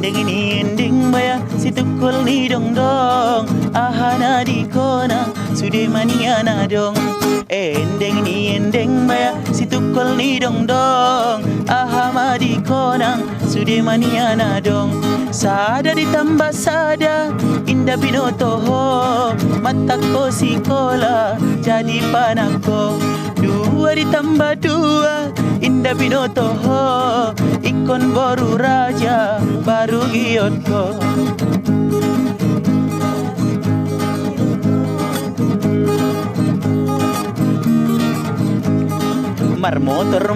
Ending ini ending baya si tukul ni dong dong. Ahana di kona sude maniana dong. Ending ini ending baya si tukul ni dong dong. Ahama di kona sude maniana dong. Sada ditambah sada indah binotoho. Mataku sikola jadi panako. Dua ditambah dua indah binotoho. Ikon baru raja baru giotko. Mar motor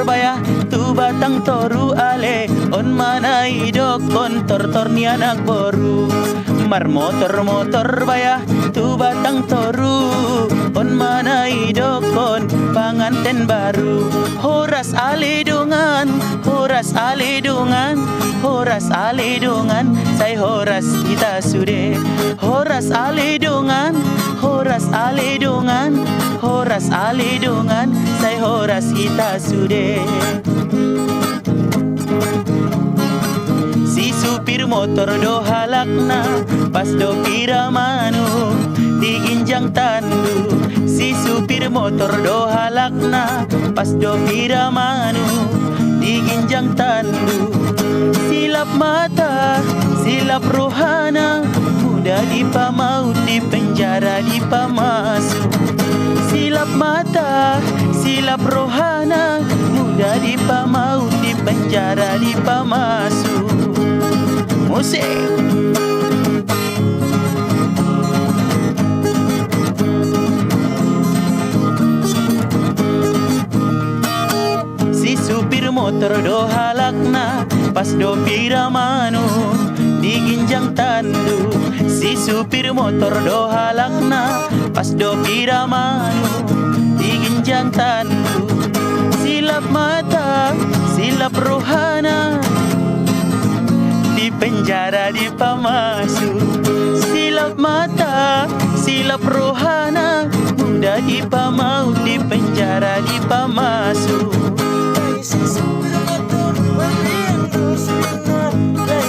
baya tu batang toru ale on mana idok kontor torni anak boru. Mar motor baya tu batang toru on mana idok kon panganten baru. Horas ale dungan, horas ale dungan, horas ale dungan, say horas kita sude. Horas ale dungan, horas ale dungan, horas ale dungan, say horas kita sude. Si supir motor do halakna pas do piramanu di ginjang tandu. Si supir motor do halakna pas do piramanu di ginjang tandu. Silap mata, silap rohana, muda di pamaut di penjara di pamasu. Silap mata, silap rohana, muda di pamaut di penjara di pamasu. Musik. Si supir motor do halakna pas do piramanu di ginjang tandu. Si supir motor do halakna pas do piramanu di ginjang tandu. Silap mata, silap rohana, di penjara di pamasu. Silap mata, silap rohana, muda di pamaut di penjara di pamasu. Si supir motor baliendo suena,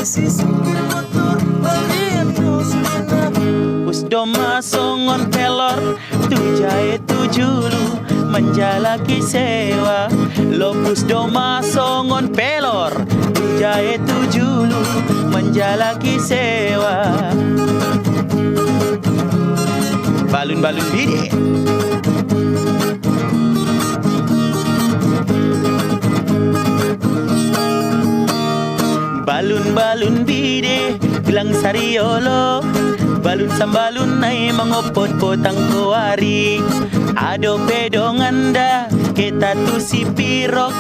si supir motor baliendo suena. Pusdo masongon pelor tujae tujulu menjalaki sewa. Lo pusdo masongon pelor tujae tujulu menjalaki sewa. Balun-balun bide. Balun-balun bide bilang sariolo. Balun sambalun nai mangopot-potang kuari. Ado pedong anda kita tu si pirok.